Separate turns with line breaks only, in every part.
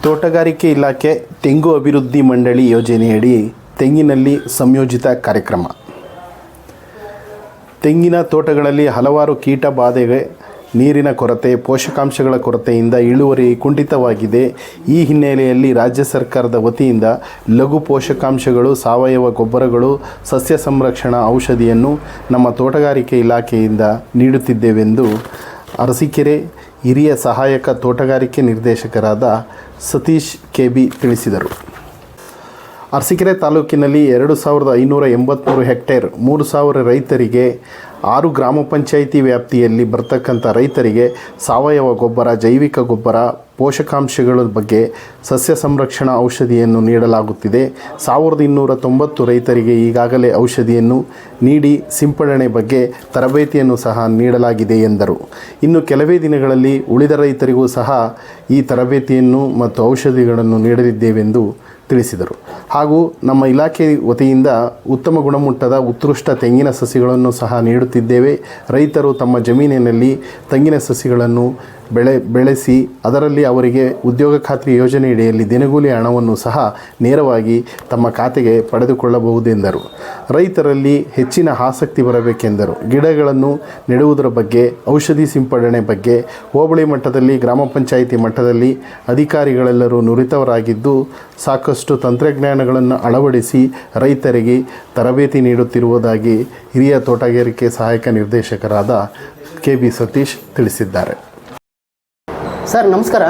ತೋಟಗಾರಿಕೆ ಇಲಾಖೆ ತೆಂಗು ಅಭಿವೃದ್ಧಿ ಮಂಡಳಿ ಯೋಜನೆಯಡಿ ತೆಂಗಿನಲ್ಲಿ ಸಂಯೋಜಿತ ಕಾರ್ಯಕ್ರಮ. ತೆಂಗಿನ ತೋಟಗಳಲ್ಲಿ ಹಲವಾರು ಕೀಟ ಬಾಧೆಗೆ, ನೀರಿನ ಕೊರತೆ, ಪೋಷಕಾಂಶಗಳ ಕೊರತೆಯಿಂದ ಇಳುವರಿ ಕುಂಠಿತವಾಗಿದೆ. ಈ ಹಿನ್ನೆಲೆಯಲ್ಲಿ ರಾಜ್ಯ ಸರ್ಕಾರದ ವತಿಯಿಂದ ಲಘು ಪೋಷಕಾಂಶಗಳು, ಸಾವಯವ ಗೊಬ್ಬರಗಳು, ಸಸ್ಯ ಸಂರಕ್ಷಣಾ ಔಷಧಿಯನ್ನು ನಮ್ಮ ತೋಟಗಾರಿಕೆ ಇಲಾಖೆಯಿಂದ ನೀಡುತ್ತಿದ್ದೇವೆಂದು ಅರಸೀಕೆರೆ ಹಿರಿಯ ಸಹಾಯಕ ತೋಟಗಾರಿಕೆ ನಿರ್ದೇಶಕರಾದ ಸತೀಶ್ ಕೆಬಿ ತಿಳಿಸಿದರು. ಅರಸೀಕೆರೆ ತಾಲೂಕಿನಲ್ಲಿ 2583 ಹೆಕ್ಟೇರ್ 3000 ರೈತರಿಗೆ 6 ಗ್ರಾಮ ಪಂಚಾಯಿತಿ ವ್ಯಾಪ್ತಿಯಲ್ಲಿ ಬರ್ತಕ್ಕಂಥ ರೈತರಿಗೆ ಸಾವಯವ ಗೊಬ್ಬರ, ಜೈವಿಕ ಗೊಬ್ಬರ, ಪೋಷಕಾಂಶಗಳ ಬಗ್ಗೆ ಸಸ್ಯ ಸಂರಕ್ಷಣಾ ಔಷಧಿಯನ್ನು ನೀಡಲಾಗುತ್ತಿದೆ. 1290 ರೈತರಿಗೆ ಈಗಾಗಲೇ ಔಷಧಿಯನ್ನು ನೀಡಿ ಸಿಂಪಡಣೆ ಬಗ್ಗೆ ತರಬೇತಿಯನ್ನು ಸಹ ನೀಡಲಾಗಿದೆ ಎಂದರು. ಇನ್ನು ಕೆಲವೇ ದಿನಗಳಲ್ಲಿ ಉಳಿದ ರೈತರಿಗೂ ಸಹ ಈ ತರಬೇತಿಯನ್ನು ಮತ್ತು ಔಷಧಿಗಳನ್ನು ನೀಡಲಿದ್ದೇವೆಂದು ತಿಳಿಸಿದರು. ಹಾಗೂ ನಮ್ಮ ಇಲಾಖೆ ವತಿಯಿಂದ ಉತ್ತಮ ಗುಣಮಟ್ಟದ ಉತ್ಕೃಷ್ಟ ತೆಂಗಿನ ಸಸಿಗಳನ್ನು ಸಹ ನೀಡುತ್ತಿದ್ದೇವೆ. ರೈತರು ತಮ್ಮ ಜಮೀನಿನಲ್ಲಿ ತೆಂಗಿನ ಸಸಿಗಳನ್ನು ಬೆಳೆಸಿ ಅದರಲ್ಲಿ ಅವರಿಗೆ ಉದ್ಯೋಗ ಖಾತ್ರಿ ಯೋಜನೆಯಡಿಯಲ್ಲಿ ದಿನಗೂಲಿ ಹಣವನ್ನು ಸಹ ನೇರವಾಗಿ ತಮ್ಮ ಖಾತೆಗೆ ಪಡೆದುಕೊಳ್ಳಬಹುದೆಂದರು. ರೈತರಲ್ಲಿ ಹೆಚ್ಚಿನ ಆಸಕ್ತಿ ಬರಬೇಕೆಂದರು. ಗಿಡಗಳನ್ನು ನೆಡುವುದರ ಬಗ್ಗೆ, ಔಷಧಿ ಸಿಂಪಡಣೆ ಬಗ್ಗೆ ಹೋಬಳಿ ಮಟ್ಟದಲ್ಲಿ, ಗ್ರಾಮ ಪಂಚಾಯಿತಿ ಮಟ್ಟದಲ್ಲಿ ಅಧಿಕಾರಿಗಳೆಲ್ಲರೂ ನುರಿತವರಾಗಿದ್ದು ಸಾಕಷ್ಟು ತಂತ್ರಜ್ಞಾನಗಳನ್ನು ಅಳವಡಿಸಿ ರೈತರಿಗೆ ತರಬೇತಿ ನೀಡುತ್ತಿರುವುದಾಗಿ ಹಿರಿಯ ತೋಟಗಾರಿಕೆ ಸಹಾಯಕ ನಿರ್ದೇಶಕರಾದ ಕೆಬಿ ಸತೀಶ್ ತಿಳಿಸಿದ್ದಾರೆ.
ಸರ್ ನಮಸ್ಕಾರ.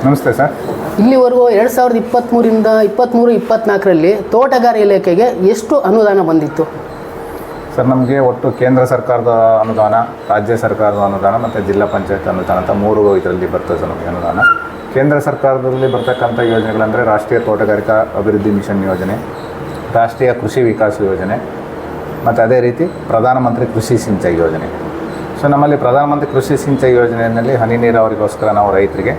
ನಮಸ್ತೆ ಸರ್.
ಇಲ್ಲಿವರೆಗೂ 2023ರಿಂದ 23-24ರಲ್ಲಿ ತೋಟಗಾರಿಕೆ ಇಲಾಖೆಗೆ ಎಷ್ಟು ಅನುದಾನ ಬಂದಿತ್ತು
ಸರ್? ನಮಗೆ ಒಟ್ಟು ಕೇಂದ್ರ ಸರ್ಕಾರದ ಅನುದಾನ, ರಾಜ್ಯ ಸರ್ಕಾರದ ಅನುದಾನ ಮತ್ತು ಜಿಲ್ಲಾ ಪಂಚಾಯತ್ ಅನುದಾನ ಅಂತ 3 ಇದರಲ್ಲಿ ಬರ್ತದೆ ಸರ್ ನಮಗೆ ಅನುದಾನ. ಕೇಂದ್ರ ಸರ್ಕಾರದಲ್ಲಿ ಬರ್ತಕ್ಕಂಥ ಯೋಜನೆಗಳಂದರೆ ರಾಷ್ಟ್ರೀಯ ತೋಟಗಾರಿಕಾ ಅಭಿವೃದ್ಧಿ ಮಿಷನ್ ಯೋಜನೆ, ರಾಷ್ಟ್ರೀಯ ಕೃಷಿ ವಿಕಾಸ ಯೋಜನೆ ಮತ್ತು ಅದೇ ರೀತಿ ಪ್ರಧಾನಮಂತ್ರಿ ಕೃಷಿ ಸಿಂಚಾಯಿ ಯೋಜನೆ. ಸೊ ನಮ್ಮಲ್ಲಿ ಪ್ರಧಾನಮಂತ್ರಿ ಕೃಷಿ ಸಿಂಚಾಯಿ ಯೋಜನೆಯಲ್ಲಿ ಹನಿ ನೀರಾವರಿಗೋಸ್ಕರ ನಾವು ರೈತರಿಗೆ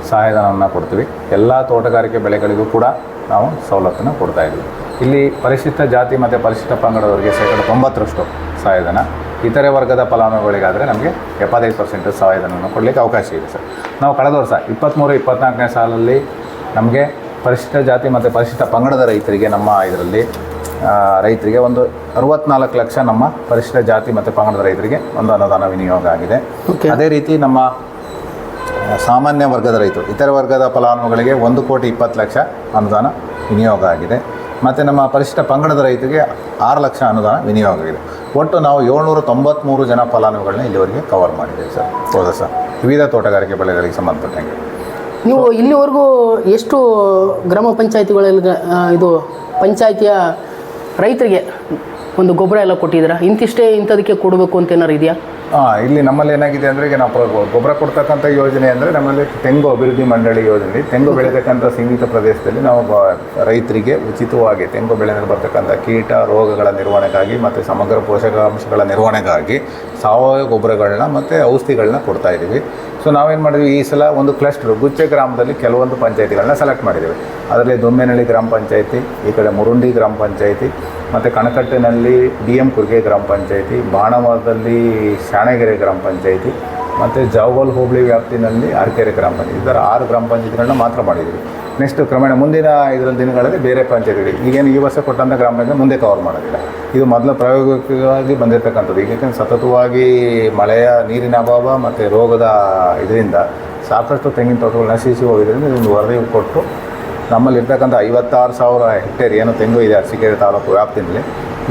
ಸಹಾಯಧನವನ್ನು ಕೊಡ್ತೀವಿ. ಎಲ್ಲ ತೋಟಗಾರಿಕೆ ಬೆಳೆಗಳಿಗೂ ಕೂಡ ನಾವು ಸವಲತ್ತನ್ನು ಕೊಡ್ತಾಯಿದ್ವಿ. ಇಲ್ಲಿ ಪರಿಶಿಷ್ಟ ಜಾತಿ ಮತ್ತು ಪರಿಶಿಷ್ಟ ಪಂಗಡದವರಿಗೆ 90% ಸಹಾಯಧನ, ಇತರೆ ವರ್ಗದ ಫಲಾನುಭವಿಗಳಿಗಾದರೆ ನಮಗೆ 75% ಸಹಾಯಧನವನ್ನು ಕೊಡಲಿಕ್ಕೆ ಅವಕಾಶ ಇದೆ ಸರ್. ನಾವು ಕಳೆದ ವರ್ಷ 23-24ನೇ ಸಾಲಲ್ಲಿ ನಮಗೆ ಪರಿಶಿಷ್ಟ ಜಾತಿ ಮತ್ತು ಪರಿಶಿಷ್ಟ ಪಂಗಡದ ರೈತರಿಗೆ ನಮ್ಮ ಇದರಲ್ಲಿ ರೈತರಿಗೆ ಒಂದು 64 ಲಕ್ಷ ನಮ್ಮ ಪರಿಶಿಷ್ಟ ಜಾತಿ ಮತ್ತು ಪಂಗಡದ ರೈತರಿಗೆ ಒಂದು ಅನುದಾನ ವಿನಿಯೋಗ ಆಗಿದೆ. ಅದೇ ರೀತಿ ನಮ್ಮ ಸಾಮಾನ್ಯ ವರ್ಗದ ರೈತರು, ಇತರೆ ವರ್ಗದ ಫಲಾನುಭವಿಗಳಿಗೆ 1,20,00,000 ಅನುದಾನ ವಿನಿಯೋಗ ಆಗಿದೆ. ಮತ್ತು ನಮ್ಮ ಪರಿಶಿಷ್ಟ ಪಂಗಡದ ರೈತರಿಗೆ 6 ಲಕ್ಷ ಅನುದಾನ ವಿನಿಯೋಗ ಆಗಿದೆ. ಒಟ್ಟು ನಾವು 793 ಜನ ಫಲಾನುಭವಿಗಳನ್ನ ಇಲ್ಲಿವರೆಗೆ ಕವರ್ ಮಾಡಿದ್ದೇವೆ ಸರ್. ಹೌದಾ ಸರ್? ವಿವಿಧ ತೋಟಗಾರಿಕೆ ಬೆಳೆಗಳಿಗೆ ಸಂಬಂಧಪಟ್ಟಂಗೆ.
ನೀವು ಇಲ್ಲಿವರೆಗೂ ಎಷ್ಟು ಗ್ರಾಮ ಪಂಚಾಯಿತಿಗಳಲ್ಲಿ ಇದು ಪಂಚಾಯಿತಿಯ ರೈತರಿಗೆ ಒಂದು ಗೊಬ್ಬರ ಎಲ್ಲ ಕೊಟ್ಟಿದ್ದೀರಾ? ಇಂಥದಕ್ಕೆ ಕೊಡಬೇಕು ಅಂತ ಏನಾರು ಇದೆಯಾ?
ಇಲ್ಲಿ ನಮ್ಮಲ್ಲಿ ಏನಾಗಿದೆ ಅಂದರೆ, ಈಗ ನಾವು ಗೊಬ್ಬರ ಕೊಡ್ತಕ್ಕಂಥ ಯೋಜನೆ ಅಂದರೆ ನಮ್ಮಲ್ಲಿ ತೆಂಗು ಅಭಿವೃದ್ಧಿ ಮಂಡಳಿ ಯೋಜನೆ. ತೆಂಗು ಬೆಳೆತಕ್ಕಂಥ ಸೀಮಿತ ಪ್ರದೇಶದಲ್ಲಿ ನಾವು ರೈತರಿಗೆ ಉಚಿತವಾಗಿ ತೆಂಗು ಬೆಳೆಯಲ್ಲಿ ಬರ್ತಕ್ಕಂಥ ಕೀಟ ರೋಗಗಳ ನಿರ್ವಹಣೆಗಾಗಿ ಮತ್ತು ಸಮಗ್ರ ಪೋಷಕಾಂಶಗಳ ನಿರ್ವಹಣೆಗಾಗಿ ಸಾವಯವ ಗೊಬ್ಬರಗಳನ್ನ ಮತ್ತು ಔಷಧಿಗಳನ್ನ ಕೊಡ್ತಾಯಿದ್ದೀವಿ. ಸೊ ನಾವೇನು ಮಾಡಿದ್ವಿ, ಈ ಸಲ ಒಂದು ಕ್ಲಸ್ಟರ್ ಗುಚ್ಚೆ ಗ್ರಾಮದಲ್ಲಿ ಕೆಲವೊಂದು ಪಂಚಾಯಿತಿಗಳನ್ನ ಸೆಲೆಕ್ಟ್ ಮಾಡಿದ್ದೇವೆ. ಅದರಲ್ಲಿ ದೊಮ್ಮೆನಹಳ್ಳಿ ಗ್ರಾಮ ಪಂಚಾಯಿತಿ, ಈ ಕಡೆ ಮುರುಂಡಿ ಗ್ರಾಮ ಪಂಚಾಯಿತಿ, ಮತ್ತು ಕಣಕಟ್ಟಿನಲ್ಲಿ DM ಕುರ್ಗೆ ಗ್ರಾಮ ಪಂಚಾಯಿತಿ, ಬಾಣಮರದಲ್ಲಿ ಶಾಣಗೆರೆ ಗ್ರಾಮ ಪಂಚಾಯಿತಿ, ಮತ್ತು ಜಾವಗೋಲ್ ಹೋಬಳಿ ವ್ಯಾಪ್ತಿನಲ್ಲಿ ಅರಕೆರೆ ಗ್ರಾಮ ಪಂಚಾಯಿತಿ. ಇದರ 6 ಗ್ರಾಮ ಪಂಚಾಯಿತಿಗಳನ್ನ ಮಾತ್ರ ಮಾಡಿದ್ದೀವಿ. ನೆಕ್ಸ್ಟ್ ಕ್ರಮೇಣ ಮುಂದಿನ ದಿನಗಳಲ್ಲಿ ಬೇರೆ ಪಂಚಾಯಿತಿಗಳು ಈಗೇನು ಈ ವರ್ಷ ಕೊಟ್ಟಂಥ ಗ್ರಾಮ ಪಂಚಾಯತ್ ಮುಂದೆ ಕವರ್ ಮಾಡೋದಿಲ್ಲ. ಇದು ಮೊದಲು ಪ್ರಾಯೋಗಿಕವಾಗಿ ಬಂದಿರತಕ್ಕಂಥದ್ದು. ಈಗ ಸತತವಾಗಿ ಮಳೆಯ ನೀರಿನ ಅಭಾವ ಮತ್ತು ರೋಗದ ಇದರಿಂದ ಸಾಕಷ್ಟು ತೆಂಗಿನ ತೋಟಗಳು ನಶಿಸಿ ಹೋಗಿದ್ದರಿಂದ ಇದೊಂದು ವರದಿ ಕೊಟ್ಟು ನಮ್ಮಲ್ಲಿರ್ತಕ್ಕಂಥ 56,000 ಹೆಕ್ಟೇರ್ ಏನು ತೆಂಗು ಇದೆ ಅರಸೀಕೆರೆ ತಾಲೂಕು ವ್ಯಾಪ್ತಿಯಲ್ಲಿ,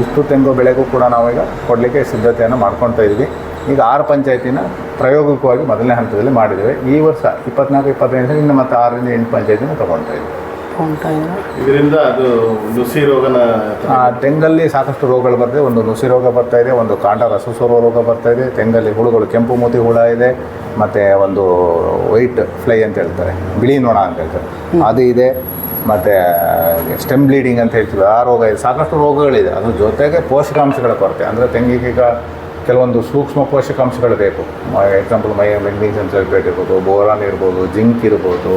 ಇಷ್ಟು ತೆಂಗು ಬೆಳೆಗೂ ಕೂಡ ನಾವೀಗ ಕೊಡಲಿಕ್ಕೆ ಸಿದ್ಧತೆಯನ್ನು ಮಾಡ್ಕೊಳ್ತಾ ಇದ್ವಿ. ಈಗ 6 ಪಂಚಾಯತಿನ ಪ್ರಾಯೋಗಿಕವಾಗಿ ಮೊದಲನೇ ಹಂತದಲ್ಲಿ ಮಾಡಿದ್ದೇವೆ. ಈ ವರ್ಷ 24-25 ಇನ್ನು ಮತ್ತು 6-8 ಪಂಚಾಯತಿನ ತೊಗೊಳ್ತಾ ಇದ್ವಿ.
ಇದರಿಂದ ಅದು ನುಸಿ ರೋಗನ
ತೆಂಗಲ್ಲಿ ಸಾಕಷ್ಟು ರೋಗಗಳು ಬರ್ತದೆ. ಒಂದು ನುಸಿ ರೋಗ ಬರ್ತಾಯಿದೆ, ಒಂದು ಕಾಂಡ ರಸಸೋರುವ ರೋಗ ಬರ್ತಾಯಿದೆ, ತೆಂಗಲ್ಲಿ ಹುಳುಗಳು ಕೆಂಪು ಮೂತಿ ಹುಳ ಇದೆ, ಮತ್ತು ಒಂದು ವೈಟ್ ಫ್ಲೈ ಅಂತ ಹೇಳ್ತಾರೆ, ಬಿಳಿ ನೊಣ ಅಂತ ಹೇಳ್ತಾರೆ, ಅದು ಇದೆ. ಮತ್ತು ಸ್ಟೆಮ್ ಬ್ಲೀಡಿಂಗ್ ಅಂತ ಹೇಳ್ತೀವಿ, ಆ ರೋಗ ಇದೆ. ಸಾಕಷ್ಟು ರೋಗಗಳಿದೆ. ಅದ್ರ ಜೊತೆಗೆ ಪೋಷಕಾಂಶಗಳ ಕೊರತೆ, ಅಂದರೆ ತೆಂಗಿಗೆ ಈಗ ಕೆಲವೊಂದು ಸೂಕ್ಷ್ಮ ಪೋಷಕಾಂಶಗಳು ಬೇಕು. ಎಕ್ಸಾಂಪಲ್ ಮೆಗ್ನೀಷಿಯಂ ಸಲ್ಫೇಟ್ ಇರ್ಬೋದು, ಬೋರಾನ್ ಇರ್ಬೋದು, ಜಿಂಕ್ ಇರ್ಬೋದು,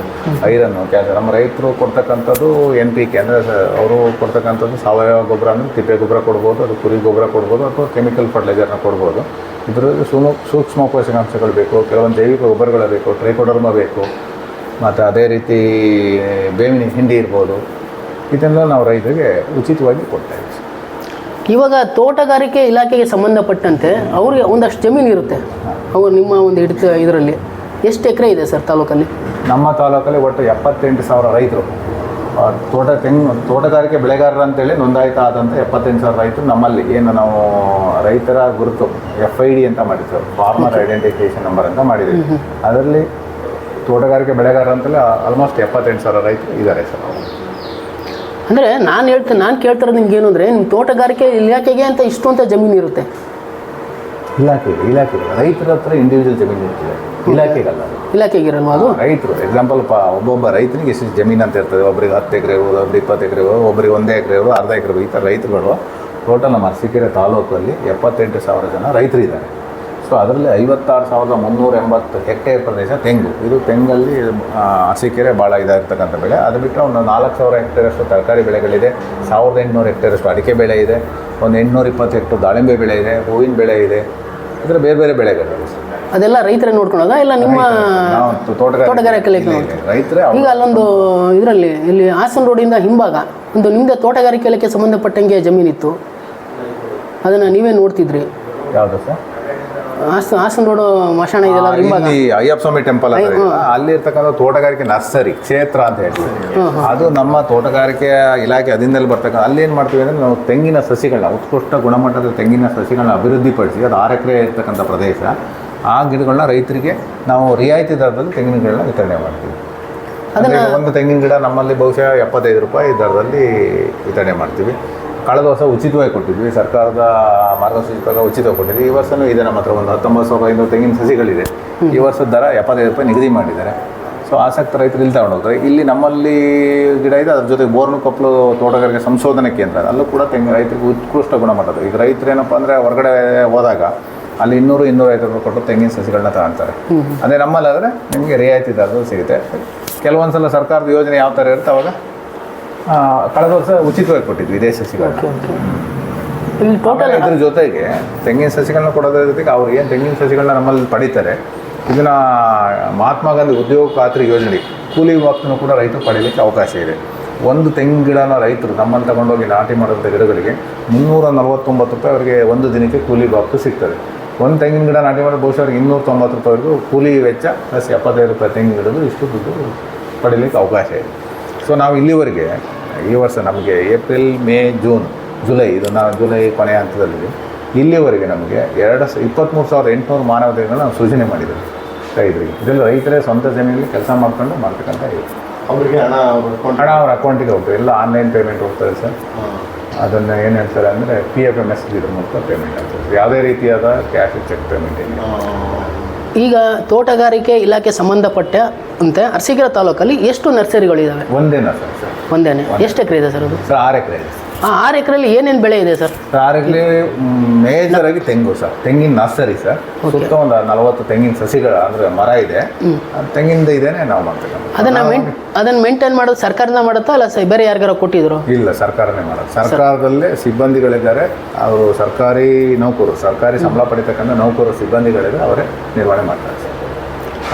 ಐರನ್ನು, ಕ್ಯಾಲ್ಸಿಯಂ. ನಮ್ಮ ರೈತರು ಕೊಡ್ತಕ್ಕಂಥದ್ದು NPK ಅಂದರೆ ಅವರು ಕೊಡ್ತಕ್ಕಂಥದ್ದು ಸಾವಯವ ಗೊಬ್ಬರ ಅಂದರೆ ತಿಪ್ಪೆ ಗೊಬ್ಬರ ಕೊಡ್ಬೋದು, ಅದು ಕುರಿ ಗೊಬ್ಬರ ಕೊಡ್ಬೋದು, ಅಥವಾ ಕೆಮಿಕಲ್ ಫರ್ಟಿಲೈಸರ್ನ ಕೊಡ್ಬೋದು. ಇದರಲ್ಲಿ ಸೂಕ್ಷ್ಮ ಪೋಷಕಾಂಶಗಳು ಬೇಕು, ಕೆಲವೊಂದು ಜೈವಿಕ ಗೊಬ್ಬರಗಳು ಬೇಕು, ಟ್ರೈಕೋಡರ್ಮ ಬೇಕು, ಮತ್ತು ಅದೇ ರೀತಿ ಬೇವಿನ ಹಿಂಡಿ ಇರ್ಬೋದು, ಇದನ್ನೆಲ್ಲ ನಾವು ರೈತರಿಗೆ ಉಚಿತವಾಗಿ ಕೊಡ್ತಾ ಇದ್ದೀವಿ.
ಇವಾಗ ತೋಟಗಾರಿಕೆ ಇಲಾಖೆಗೆ ಸಂಬಂಧಪಟ್ಟಂತೆ ಅವ್ರಿಗೆ ಒಂದಷ್ಟು ಜಮೀನು ಇರುತ್ತೆ, ಅವರು ನಿಮ್ಮ ಒಂದು ಹಿಡಿತ ಇದರಲ್ಲಿ ಎಷ್ಟು ಎಕರೆ ಇದೆ ಸರ್ ತಾಲೂಕಲ್ಲಿ?
ನಮ್ಮ ತಾಲೂಕಲ್ಲಿ ಒಟ್ಟು 78,000 ರೈತರು ತೋಟಗಾರಿಕೆ ಬೆಳೆಗಾರರು ಅಂತೇಳಿ ನೋಂದಾಯಿತ ಆದಂಥ 78,000 ರೈತರು ನಮ್ಮಲ್ಲಿ ಏನು ನಾವು ರೈತರ ಗುರುತು FID ಅಂತ ಮಾಡಿದ್ದೇವೆ, ಫಾರ್ಮರ್ ಐಡೆಂಟಿಫಿಕೇಷನ್ ನಂಬರ್ ಅಂತ ಮಾಡಿದ್ದೀವಿ. ಅದರಲ್ಲಿ ತೋಟಗಾರಿಕೆ ಬೆಳೆಗಾರರು ಅಂತಲೇ ಆಲ್ಮೋಸ್ಟ್ 78,000 ರೈತರು ಇದ್ದಾರೆ ಸರ್.
ಅಂದರೆ ನಾನು ಕೇಳ್ತಿರೋದು ನಿಮ್ಗೆ ಏನು ಅಂದರೆ, ನಿಮ್ಮ ತೋಟಗಾರಿಕೆ ಇಲಾಖೆಗೆ ಅಂತ ಇಷ್ಟು ಅಂತ ಜಮೀನು ಇರುತ್ತೆ.
ಇಲಾಖೆ ರೈತರ ಹತ್ರ ಇಂಡಿವಿಜುವಲ್ ಜಮೀನು ಇರ್ತದೆ, ಇಲಾಖೆಗಲ್ಲ.
ಇಲಾಖೆಗೆ ಇರಲ್ವಾ ಅದು?
ರೈತರು ಎಕ್ಸಾಂಪಲ್ ಒಬ್ಬೊಬ್ಬ ರೈತನಿಗೆ ಎಷ್ಟು ಜಮೀನು ಅಂತ ಇರ್ತದೆ. ಒಬ್ರಿಗೆ 10 ಎಕರೆ ಇರ್ಬೋದು, ಒಬ್ರಿಗೆ 20 ಎಕರೆ ಇರ್ಬೋದು, ಒಬ್ರಿಗೆ 1 ಎಕರೆ ಇರ್ಬೋದು, ಅರ್ಧ ಎಕರೆ ಇರ್ಬೋದು. ಈ ಥರ ರೈತರುಗಳು ಟೋಟಲ್ ನಮ್ಮ ಅರಸೀಕೆರೆ ತಾಲೂಕಲ್ಲಿ 78,000 ಜನ ರೈತರಿದ್ದಾರೆ. ಸೊ ಅದರಲ್ಲಿ 56,380 ಹೆಕ್ಟೇರ್ ಪ್ರದೇಶ ತೆಂಗು. ಇದು ತೆಂಗಲ್ಲಿ ಅರಸೀಕೆರೆ ಭಾಳ ಇದಾಗಿರ್ತಕ್ಕಂಥ ಬೆಳೆ. ಅದು ಬಿಟ್ಟರೆ ಒಂದು 4,000 ಹೆಕ್ಟೇರಷ್ಟು ತರಕಾರಿ ಬೆಳೆಗಳಿದೆ, 1,800 ಹೆಕ್ಟೇರಷ್ಟು ಅಡಿಕೆ ಬೆಳೆ ಇದೆ, ಒಂದು 820 ಹೆಕ್ಟೇರ್ ದಾಳಿಂಬೆ ಬೆಳೆ ಇದೆ, ಹೂವಿನ ಬೆಳೆ ಇದೆ. ಇದರ ಬೇರೆ ಬೇರೆ ಬೆಳೆಗಳಿವೆ.
ಅದೆಲ್ಲ ರೈತರೇ ನೋಡ್ಕೊಳ್ಳೋದಾ ಇಲ್ಲ ನಿಮ್ಮ ತೋಟಗಾರಿಕೆ
ರೈತರೇ? ಈಗ
ಅಲ್ಲೊಂದು ಇದರಲ್ಲಿ ಇಲ್ಲಿ ಹಾಸನ ರೋಡಿಂದ ಹಿಂಭಾಗ ಒಂದು ನಿಮ್ಮದೇ ತೋಟಗಾರಿಕೆ ಇಲಾಖೆ ಸಂಬಂಧಪಟ್ಟಂಗೆ ಜಮೀನಿತ್ತು, ಅದನ್ನು ನೀವೇ ನೋಡ್ತಿದ್ರಿ?
ಯಾವುದು ಸರ್?
ಹಾಸನ ರೋಡ್ ಮಶಾಣ ಇದೆಲ್ಲ ಹಿಂಭಾಗ,
ಅಯ್ಯಪ್ಪ ಸ್ವಾಮಿ ಟೆಂಪಲ್ ಅಲ್ಲಿ ಇರ್ತಕ್ಕಂಥ ತೋಟಗಾರಿಕೆ ನರ್ಸರಿ ಕ್ಷೇತ್ರ ಅಂತ ಹೇಳ್ತೀವಿ. ಅದು ನಮ್ಮ ತೋಟಗಾರಿಕೆ ಇಲಾಖೆ ಅಧೀನದಲ್ಲಿ ಬರ್ತಕ್ಕಂಥ. ಅಲ್ಲಿ ಏನು ಮಾಡ್ತೀವಿ ಅಂದರೆ, ನಾವು ತೆಂಗಿನ ಸಸಿಗಳನ್ನ, ಉತ್ಕೃಷ್ಟ ಗುಣಮಟ್ಟದ ತೆಂಗಿನ ಸಸಿಗಳನ್ನ ಅಭಿವೃದ್ಧಿಪಡಿಸಿ, ಅದು 6 ಎಕರೆ ಇರ್ತಕ್ಕಂಥ ಪ್ರದೇಶ, ಆ ಗಿಡಗಳನ್ನ ರೈತರಿಗೆ ನಾವು ರಿಯಾಯಿತಿ ದರದಲ್ಲಿ ತೆಂಗಿನ ಗಿಡಗಳನ್ನ ವಿತರಣೆ ಮಾಡ್ತೀವಿ. ಅದನ್ನು ಒಂದು ತೆಂಗಿನ ಗಿಡ ನಮ್ಮಲ್ಲಿ ಬಹುಶಃ 75 ರೂಪಾಯಿ ದರದಲ್ಲಿ ವಿತರಣೆ ಮಾಡ್ತೀವಿ. ಕಳೆದ ವರ್ಷ ಉಚಿತವಾಗಿ ಕೊಟ್ಟಿದ್ವಿ, ಸರ್ಕಾರದ ಮಾರ್ಗಸೂಚಿ ಪ್ರಕಾರ ಉಚಿತವಾಗಿ ಕೊಟ್ಟಿದ್ವಿ. ಈ ವರ್ಷವೂ ಇದೆ ನಮ್ಮ ಹತ್ರ ಒಂದು 19,500 ತೆಂಗಿನ ಸಸಿಗಳಿದೆ. ಈ ವರ್ಷದ ದರ 75 ರೂಪಾಯಿ ನಿಗದಿ ಮಾಡಿದ್ದಾರೆ. ಸೊ ಆಸಕ್ತ ರೈತರು ಇಲ್ಲಿ ತಗೊಂಡೋಗ್ತಾರೆ. ಇಲ್ಲಿ ನಮ್ಮಲ್ಲಿ ಗಿಡ ಇದೆ, ಅದ್ರ ಜೊತೆಗೆ ಬೋರ್ನಕೊಪ್ಪಲು ತೋಟಗಾರಿಕೆ ಸಂಶೋಧನಾ ಕೇಂದ್ರ, ಅಲ್ಲೂ ಕೂಡ ತೆಂಗಿನ ರೈತರಿಗೆ ಉತ್ಕೃಷ್ಟ ಗುಣಮಟ್ಟದ. ಈಗ ರೈತರು ಏನಪ್ಪ ಅಂದರೆ ಹೊರಗಡೆ ಹೋದಾಗ ಅಲ್ಲಿ 200-250 ರೂಪಾಯಿ ಕೊಟ್ಟು ತೆಂಗಿನ ಸಸಿಗಳನ್ನ ತಗೊಳ್ತಾರೆ. ಅದೇ ನಮ್ಮಲ್ಲಾದರೆ ನಿಮಗೆ ರಿಯಾಯಿತಿ ದರದಲ್ಲಿ ಸಿಗುತ್ತೆ. ಕೆಲವೊಂದು ಸಲ ಸರ್ಕಾರದ ಯೋಜನೆ ಯಾವ ಥರ ಇರುತ್ತೆ ಅವಾಗ ಕಳೆದ ವರ್ಷ ಉಚಿತವಾಗಿ ಕೊಟ್ಟಿದ್ವಿ ಇದೇ ಸಸಿಗಳನ್ನ. ಇದ್ರ ಜೊತೆಗೆ ತೆಂಗಿನ ಸಸಿಗಳನ್ನ ಕೊಡೋದ್ರ ಜೊತೆಗೆ ಅವ್ರು ಏನು ತೆಂಗಿನ ಸಸಿಗಳನ್ನ ನಮ್ಮಲ್ಲಿ ಪಡೀತಾರೆ, ಇದನ್ನ ಮಹಾತ್ಮ ಗಾಂಧಿ ಉದ್ಯೋಗ ಖಾತ್ರಿ ಯೋಜನೆ ಕೂಲಿ ಬಾಕ್ಸನ್ನು ಕೂಡ ರೈತರು ಪಡೀಲಿಕ್ಕೆ ಅವಕಾಶ ಇದೆ. ಒಂದು ತೆಂಗಿನ ಗಿಡನ ರೈತರು ನಮ್ಮಲ್ಲಿ ತಗೊಂಡೋಗಿ ನಾಟಿ ಮಾಡೋಂಥ ಗಿಡಗಳಿಗೆ 349 ರೂಪಾಯಿ ಅವರಿಗೆ ಒಂದು ದಿನಕ್ಕೆ ಕೂಲಿ ಬಾಕ್ಸು ಸಿಗ್ತದೆ. ಒಂದು ತೆಂಗಿನ ಗಿಡ ನಾಟಿ ಮಾಡೋದು ಬಹುಶಃ ಅವ್ರಿಗೆ 290 ರೂಪಾಯಿವರೆಗೂ ಕೂಲಿ ವೆಚ್ಚ ಪ್ಲಸ್ 75 ರೂಪಾಯಿ ತೆಂಗಿನ ಗಿಡದು ಇಷ್ಟು ದುಡ್ಡು ಪಡೀಲಿಕ್ಕೆ ಅವಕಾಶ ಇದೆ. ಸೊ ನಾವು ಇಲ್ಲಿವರೆಗೆ ಈ ವರ್ಷ ನಮಗೆ ಏಪ್ರಿಲ್, ಮೇ, ಜೂನ್, ಜುಲೈ, ಇದು ನಾವು ಜುಲೈ ಕೊನೆಯ ಹಂತದಲ್ಲಿ ಇಲ್ಲಿವರೆಗೆ ನಮಗೆ 23,800 ಮಾನವ ದಿನಗಳನ್ನ ನಾವು ಸೃಜನೆ ಮಾಡಿದ್ದೀವಿ ರೈತರಿಗೆ. ಇದೆಲ್ಲ ರೈತರೇ ಸ್ವಂತ ಜಮೀನಲ್ಲಿ ಕೆಲಸ ಮಾಡ್ತಕ್ಕಂಥ ಇದೆ.
ಅವರಿಗೆ ಹಣ
ಅವ್ರ ಅಕೌಂಟಿಗೆ ಹೋಗ್ತದೆ, ಎಲ್ಲ ಆನ್ಲೈನ್ ಪೇಮೆಂಟ್ ಹೋಗ್ತದೆ ಸರ್. ಅದನ್ನು ಏನು ಹೇಳ್ತಾರೆ ಅಂದರೆ PFMS ಇದ್ರ ಮೂಲಕ ಪೇಮೆಂಟ್ ಆಗ್ತದೆ. ಯಾವುದೇ ರೀತಿಯಾದ ಕ್ಯಾಶ್ ಚೆಕ್ ಪೇಮೆಂಟ್ ಇಲ್ಲ.
ಈಗ ತೋಟಗಾರಿಕೆ ಇಲಾಖೆ ಸಂಬಂಧಪಟ್ಟ ಅಂತೆ ಅರಸೀಕೆರೆ ತಾಲೂಕಲ್ಲಿ ಎಷ್ಟು ನರ್ಸರಿಗಳಿದ್ದಾವೆ?
ಒಂದೇನಾ ಸರ್?
ಒಂದೇನೆ. ಎಷ್ಟು ಎಕರೆ ಇದೆ ಸರ್ ಅದು?
ಸರ್ 6 ಎಕರೆ ಇದೆ.
6 ಎಕರೆಯಲ್ಲಿ ಏನೇನು ಬೆಳೆ ಇದೆ ಸರ್?
6 ಎಕರೆ ಮೇಜರ್ ಆಗಿ ತೆಂಗು ಸರ್, ತೆಂಗಿನ ನರ್ಸರಿ ಸರ್. ಸುತ್ತ ಒಂದು 40 ತೆಂಗಿನ ಸಸಿಗಳ ಅಂದರೆ ಮರ ಇದೆ, ತೆಂಗಿನದ ಇದೇನೆ ನಾವು ಮಾಡ್ತೇವೆ.
ಅದನ್ನು ಮೇಂಟೈನ್ ಮಾಡೋದು ಸರ್ಕಾರದಿಂದ ಮಾಡುತ್ತಾ ಅಲ್ಲ ಬೇರೆ ಯಾರಿಗಾರ ಕೊಟ್ಟಿದ್ರು?
ಇಲ್ಲ, ಸರ್ಕಾರನೇ ಮಾಡೋದು. ಸರ್ಕಾರದಲ್ಲೇ ಸಿಬ್ಬಂದಿಗಳಿದ್ದಾರೆ, ಅವರು ಸರ್ಕಾರಿ ನೌಕರು, ಸರ್ಕಾರಿ ಸಂಬಳ ಪಡಿತಕ್ಕಂಥ ನೌಕರು ಸಿಬ್ಬಂದಿಗಳಿದೆ, ಅವರೇ ನಿರ್ವಹಣೆ ಮಾಡ್ತಾರೆ ಸರ್.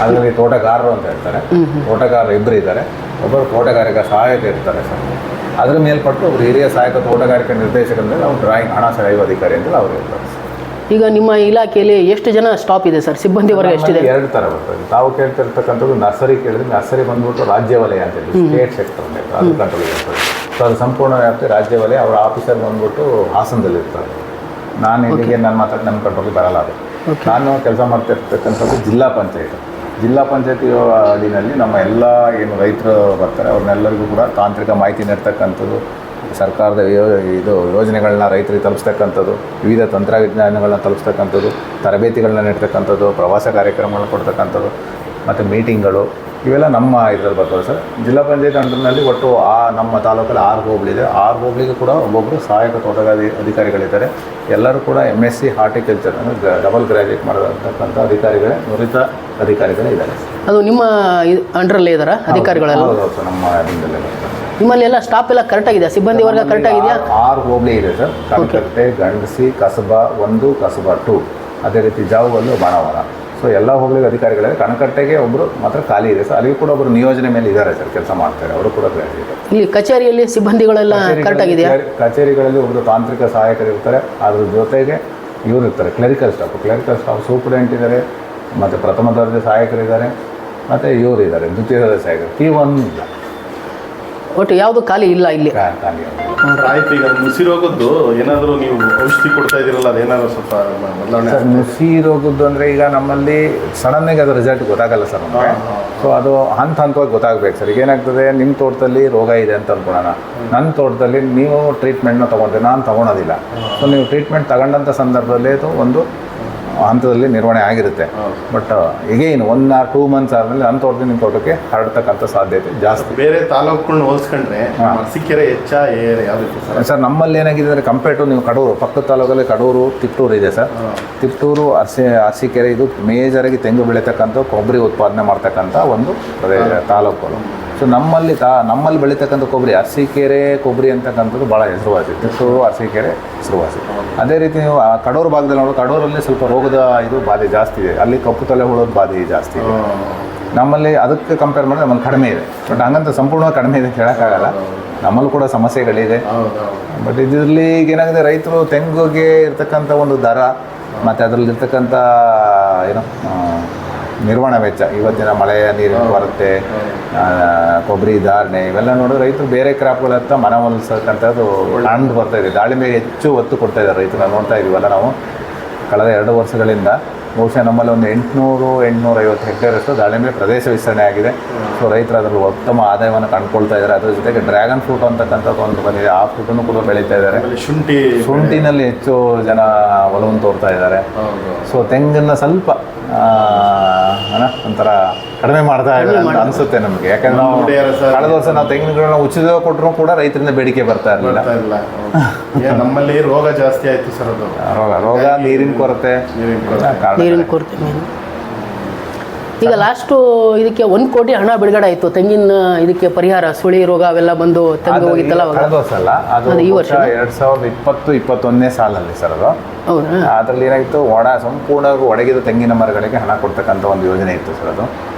ಅದರಲ್ಲಿ ತೋಟಗಾರರು ಅಂತ ಹೇಳ್ತಾರೆ, ತೋಟಗಾರರು 2 ಇದ್ದಾರೆ, ಒಬ್ಬರು ತೋಟಗಾರಿಕಾ ಸಹಾಯಕ ಇರ್ತಾರೆ ಸರ್. ಅದರ ಮೇಲ್ಪಟ್ಟು ಒಬ್ಬರು ಹಿರಿಯ ಸಹಾಯಕ ತೋಟಗಾರಿಕೆ ನಿರ್ದೇಶಕರಿಂದ ನಾವು ಡ್ರಾಯಿಂಗ್ ಹಣ ಸೆಳೆಯುವ ಅಧಿಕಾರಿ ಅಂತೇಳಿ ಅವರು ಇರ್ತಾರೆ.
ಈಗ ನಿಮ್ಮ ಇಲಾಖೆಯಲ್ಲಿ ಎಷ್ಟು ಜನ ಸ್ಟಾಪ್ ಇದೆ ಸರ್? ಸಿಬ್ಬಂದಿ ವರ್ಗ ಎಷ್ಟಿದೆ?
2 ಥರ ಬರ್ತದೆ. ತಾವು ಕೇಳ್ತಿರ್ತಕ್ಕಂಥದ್ದು ನರ್ಸರಿ ಕೇಳಿದ್ರೆ, ನರ್ಸರಿ ಬಂದ್ಬಿಟ್ಟು ರಾಜ್ಯ ವಲಯ ಅಂತ ಹೇಳಿ ಸ್ಟೇಟ್ ಸೆಕ್ಟರ್ ಅಂತ ಅದು ಕಂಟ್ರೋಲ್ ಇರ್ತದೆ. ಸೊ ಅದು ಸಂಪೂರ್ಣ ವ್ಯಾಪ್ತಿ ರಾಜ್ಯ ವಲಯ. ಅವರ ಆಫೀಸರ್ ಬಂದ್ಬಿಟ್ಟು ಹಾಸನದಲ್ಲಿರ್ತಾರೆ. ನಾನು ಇಲ್ಲಿಗೆ ನನ್ನ ಮಾತಾಡಿ ನಮ್ಮ ಕಂಟ್ರೋಲಿಗೆ ಬರಲ್ಲ. ಅದು ನಾನು ಕೆಲಸ ಮಾಡ್ತಿರ್ತಕ್ಕಂಥದ್ದು ಜಿಲ್ಲಾ ಪಂಚಾಯತಿ ಅಡಿನಲ್ಲಿ ನಮ್ಮ ಎಲ್ಲ ಏನು ರೈತರು ಬರ್ತಾರೆ ಅವ್ರನ್ನೆಲ್ಲರಿಗೂ ಕೂಡ ತಾಂತ್ರಿಕ ಮಾಹಿತಿ ನೀಡ್ತಕ್ಕಂಥದ್ದು, ಸರ್ಕಾರದ ಯೋಜನೆಗಳನ್ನ ರೈತರಿಗೆ ತಲುಪಿಸ್ತಕ್ಕಂಥದ್ದು, ವಿವಿಧ ತಂತ್ರಜ್ಞಾನಗಳನ್ನ ತಲುಪಿಸ್ತಕ್ಕಂಥದ್ದು, ತರಬೇತಿಗಳನ್ನ ನೀಡ್ತಕ್ಕಂಥದ್ದು, ಪ್ರವಾಸ ಕಾರ್ಯಕ್ರಮಗಳನ್ನ ಕೊಡ್ತಕ್ಕಂಥದ್ದು ಮತ್ತು ಮೀಟಿಂಗ್ಗಳು, ಇವೆಲ್ಲ ನಮ್ಮ ಇದರಲ್ಲಿ ಬರ್ತದೆ ಸರ್. ಜಿಲ್ಲಾ ಪಂಚಾಯತ್ ಅಂಡರ್ನಲ್ಲಿ ಒಟ್ಟು ನಮ್ಮ ತಾಲೂಕಲ್ಲಿ 6 ಹೋಬಳಿದೆ. 6 ಹೋಬಳಿಗೂ ಕೂಡ ಒಬ್ಬೊಬ್ಬರು ಸಹಾಯಕ ತೋಟಗಾರಿಕೆ ಅಧಿಕಾರಿಗಳಿದ್ದಾರೆ. ಎಲ್ಲರೂ ಕೂಡ MSc ಹಾರ್ಟಿಕಲ್ಚರ್ ಅಂದರೆ ಡಬಲ್ ಗ್ರಾಜುಯೇಟ್ ಮಾಡಿರ್ತಕ್ಕಂಥ ಅಧಿಕಾರಿಗಳೇ, ನುರಿತ ಅಧಿಕಾರಿಗಳೇ ಇದ್ದಾರೆ.
ಅದು ನಿಮ್ಮ ಅಂಡರಲ್ಲೇ ಇದ್ದಾರಾ ಅಧಿಕಾರಿಗಳೆಲ್ಲ?
ಹೌದು, ನಮ್ಮ ಅಧೀನದಲ್ಲೇ ಬರ್ತಾರೆ.
ನಿಮ್ಮಲ್ಲಿ ಎಲ್ಲ ಸ್ಟಾಪ್ ಎಲ್ಲ ಕರೆಕ್ಟಾಗಿದೆ? ಸಿಬ್ಬಂದಿ ವರ್ಗ ಕರೆಕ್ಟಾಗಿದೆಯಾ?
6 ಹೋಬಳಿ ಇದೆ ಸರ್. ಕನಕಟ್ಟೆ, ಗಂಡಸಿ, ಕಸಬಾ 1, ಕಸಬಾ 2, ಅದೇ ರೀತಿ ಜಾವುಗಲ್ಲು, ಬಾಣಾವರ. ಸೊ ಎಲ್ಲ ಹೋಬಳಿಗೆ ಅಧಿಕಾರಿಗಳಿದೆ. ಕಣಕಟ್ಟೆಗೆ ಒಬ್ಬರು ಮಾತ್ರ ಖಾಲಿ ಇದೆ ಸರ್. ಅಲ್ಲಿಗೂ ಕೂಡ ಒಬ್ಬರು ನಿಯೋಜನೆ ಮೇಲೆ ಇದ್ದಾರೆ ಸರ್, ಕೆಲಸ ಮಾಡ್ತಾರೆ, ಅವರು ಕೂಡ ಬೇರೆ ಇದೆ.
ಇಲ್ಲಿ ಕಚೇರಿಯಲ್ಲಿ ಸಿಬ್ಬಂದಿಗಳೆಲ್ಲ ಕರೆಕ್ಟ್ ಆಗಿದೆಯಾ?
ಕಚೇರಿಗಳಲ್ಲಿ ಒಬ್ಬರು ತಾಂತ್ರಿಕ ಸಹಾಯಕರು ಇರ್ತಾರೆ, ಅದ್ರ ಜೊತೆಗೆ ಇವರು ಇರ್ತಾರೆ ಕ್ಲರಿಕಲ್ ಸ್ಟಾಫ್ ಸೂಪರ್ಡೆಂಟ್ ಇದ್ದಾರೆ, ಮತ್ತು ಪ್ರಥಮ ದರ್ಜೆ ಸಹಾಯಕರಿದ್ದಾರೆ, ಮತ್ತು ಇವರು ಇದ್ದಾರೆ ದ್ವಿತೀಯ ದರ್ಜೆ ಸಹಾಯಕರು. P1 ಇಲ್ಲ,
ಒಟ್ಟು ಯಾವುದು ಖಾಲಿ ಇಲ್ಲ ಇಲ್ಲಿ.
ಖಾಲಿ
ಆಯ್ತು. ಈಗ ನುಸಿ ರೋಗದ್ದು ಏನಾದರೂ ನೀವು ಔಷಧಿ ಕೊಡ್ತಾ ಇದ್ದೀರಲ್ಲ, ಅದೇನಾದ್ರು ಸ್ವಲ್ಪ ಬದಲಾವಣೆ?
ಸರ್ ನುಸಿ ರೋಗದ್ದು ಅಂದರೆ ಈಗ ನಮ್ಮಲ್ಲಿ ಸಡನ್ನಾಗಿ ಅದು ರಿಸಲ್ಟ್ ಗೊತ್ತಾಗಲ್ಲ ಸರ್ ನಮಗೆ. ಸೊ ಅದು ಹಂತವಾಗಿ ಗೊತ್ತಾಗಬೇಕು ಸರ್. ಈಗ ಏನಾಗ್ತದೆ, ನಿಮ್ಮ ತೋಟದಲ್ಲಿ ರೋಗ ಇದೆ ಅಂತ ಅನ್ಕೊಳ್ಳೋಣ, ನನ್ನ ತೋಟದಲ್ಲಿ ನೀವು ಟ್ರೀಟ್ಮೆಂಟ್ನ ತೊಗೊಂಡ್ರೆ ನಾನು ತೊಗೊಳೋದಿಲ್ಲ. ಸೊ ನೀವು ಟ್ರೀಟ್ಮೆಂಟ್ ತಗೊಂಡಂಥ ಸಂದರ್ಭದಲ್ಲಿ ಅದು ಒಂದು ಹಂತದಲ್ಲಿ ನಿರ್ವಹಣೆ ಆಗಿರುತ್ತೆ. ಬಟ್ ಈಗೇನು 1 or 2 months ಆದಮೇಲೆ ನನ್ನ ತೋಟದಿಂದ ನಿಮ್ಮ ತೋಟಕ್ಕೆ ಹರಡ್ತಕ್ಕಂಥ ಸಾಧ್ಯತೆ ಜಾಸ್ತಿ.
ಬೇರೆ ತಾಲೂಕುಗಳನ್ನ ಹೋಲಿಸ್ಕೊಂಡ್ರೆ ಅರಸೀಕೆರೆ ಯಾವ್ದು
ಸರ್ ನಮ್ಮಲ್ಲಿ ಏನಾಗಿದೆ ಅಂದರೆ ಕಂಪೇರ್ ಟು ನೀವು ಕಡೂರು, ಪಕ್ಕದ ತಾಲೂಕಲ್ಲಿ ಕಡೂರು, ತಿಪ್ಟೂರು ಇದೆ ಸರ್. ತಿಪ್ಟೂರು, ಅರಸೀಕೆರೆ ಇದು ಮೇಜರಾಗಿ ತೆಂಗು ಬೆಳೀತಕ್ಕಂಥ ಕೊಬ್ಬರಿ ಉತ್ಪಾದನೆ ಮಾಡ್ತಕ್ಕಂಥ ಒಂದು ತಾಲೂಕುಗಳು. ಸೊ ನಮ್ಮಲ್ಲಿ ಬೆಳೀತಕ್ಕಂಥ ಕೊಬ್ಬರಿ, ಅರಸೀಕೆರೆ ಕೊಬ್ಬರಿ ಅಂತಕ್ಕಂಥದ್ದು ಭಾಳ ಹೆಸರುವಾಸಿ. ತಿಪ್ಟೂರು, ಅರಸೀಕೆರೆ ಹೆಸರುವಾಸಿ. ಅದೇ ರೀತಿ ನೀವು ಕಡೂರು ಭಾಗದಲ್ಲಿ ನೋಡೋ, ಕಡೂರಲ್ಲಿ ಸ್ವಲ್ಪ ರೋಗದ ಬಾಧೆ ಜಾಸ್ತಿ ಇದೆ, ಅಲ್ಲಿ ಕಪ್ಪು ತಲೆ ಹುಳದ ಬಾಧೆ ಜಾಸ್ತಿ ಇದೆ. ನಮ್ಮಲ್ಲಿ ಅದಕ್ಕೆ ಕಂಪೇರ್ ಮಾಡಿದ್ರೆ ನಮ್ಮಲ್ಲಿ ಕಡಿಮೆ ಇದೆ. ಬಟ್ ಹಂಗಂತ ಸಂಪೂರ್ಣವಾಗಿ ಕಡಿಮೆ ಇದೆ ಅಂತ ಹೇಳೋಕ್ಕಾಗಲ್ಲ, ನಮ್ಮಲ್ಲೂ ಕೂಡ ಸಮಸ್ಯೆಗಳಿದೆ. ಬಟ್ ಇದರಲ್ಲಿ ಈಗ ಏನಾಗಿದೆ, ರೈತರು ತೆಂಗುಗೆ ಇರ್ತಕ್ಕಂಥ ಒಂದು ದರ ಮತ್ತು ಅದರಲ್ಲಿರ್ತಕ್ಕಂಥ ನಿರ್ವಹಣಾ ವೆಚ್ಚ, ಇವತ್ತಿನ ಮಳೆಯ ನೀರಿನ ಕೊರತೆ, ಕೊಬ್ಬರಿ ಧಾರಣೆ, ಇವೆಲ್ಲ ನೋಡಿದ್ರೆ ರೈತರು ಬೇರೆ ಕ್ರಾಪ್ಗಳತ್ತ ಮನವೊಲಿಸಕ್ಕಂಥದ್ದು ಕಂಡು ಬರ್ತಾ ಇದೆ. ದಾಳಿಂಬೆಗೆ ಹೆಚ್ಚು ಒತ್ತು ಕೊಡ್ತಾ ಇದ್ದಾರೆ ರೈತರು. ನೋಡ್ತಾ ಇದೀವಲ್ಲ ನಾವು ಕಳೆದ 2 ವರ್ಷಗಳಿಂದ. ಬಹುಶಃ ನಮ್ಮಲ್ಲಿ ಒಂದು 800-850 ಹೆಕ್ಟೇರಷ್ಟು ದಾಳಿಂಬೆ ಪ್ರದೇಶ ವಿಸ್ತರಣೆ ಆಗಿದೆ. ಸೊ ರೈತರು ಅದರಲ್ಲಿ ಉತ್ತಮ ಆದಾಯವನ್ನು ಕಂಡುಕೊಳ್ತಾ ಇದ್ದಾರೆ. ಅದ್ರ ಜೊತೆಗೆ ಡ್ರ್ಯಾಗನ್ ಫ್ರೂಟ್ ಅಂತಕ್ಕಂಥದ್ದು ಒಂದು ಬಂದಿದೆ, ಆ ಫ್ರೂಟನ್ನು ಕೂಡ ಬೆಳೀತಾ ಇದ್ದಾರೆ. ಶುಂಠಿನಲ್ಲಿ ಹೆಚ್ಚು ಜನ ಒಲವನ್ನು ತೋರ್ತಾ ಇದ್ದಾರೆ. ಸೊ ತೆಂಗನ್ನು ಸ್ವಲ್ಪ ಒಂಥರ ಕಡಿಮೆ ಮಾಡ್ತಾ ಇದ್ದಾರೆ ಅಂತ ಅನಿಸುತ್ತೆ ನಮಗೆ. ಯಾಕಂದ್ರೆ ನಾವು ಕಳೆದ ವರ್ಷ ನಾವು ತೆಂಗಿನ ಗಿಡಗಳನ್ನ ಉಚಿತ ಕೊಟ್ಟರು ಕೂಡ ರೈತರಿಂದ ಬೇಡಿಕೆ ಬರ್ತಾ ಇರಲಿಲ್ಲ.
ನಮ್ಮಲ್ಲಿ ರೋಗ ಜಾಸ್ತಿ ಆಯ್ತು ಸರ್. ಅದು
ರೋಗ, ನೀರಿನ ಕೊರತೆ.
ಈಗ ಲಾಸ್ಟು ಇದಕ್ಕೆ 1 ಕೋಟಿ ಹಣ ಬಿಡುಗಡೆ ಆಯಿತು ತೆಂಗಿನ ಇದಕ್ಕೆ ಪರಿಹಾರ, ಸುಳಿ ರೋಗ ಅವೆಲ್ಲ ಬಂದು ತೆಂಗು ಹೋಗಿತ್ತಲ್ಲ
ಕಳೆದ ವರ್ಷ ಅಲ್ಲ, ಅದು ಈ ವರ್ಷ 2020-21ನೇ ಸಾಲಲ್ಲಿ ಸರ್. ಅದು ಅದರಲ್ಲಿ ಏನಾಗಿತ್ತು, ಸಂಪೂರ್ಣವಾಗಿ ಒಣಗಿದ ತೆಂಗಿನ ಮರಗಳಿಗೆ ಹಣ ಕೊಡ್ತಕ್ಕಂಥ ಒಂದು ಯೋಜನೆ ಇತ್ತು ಸರ್. ಅದು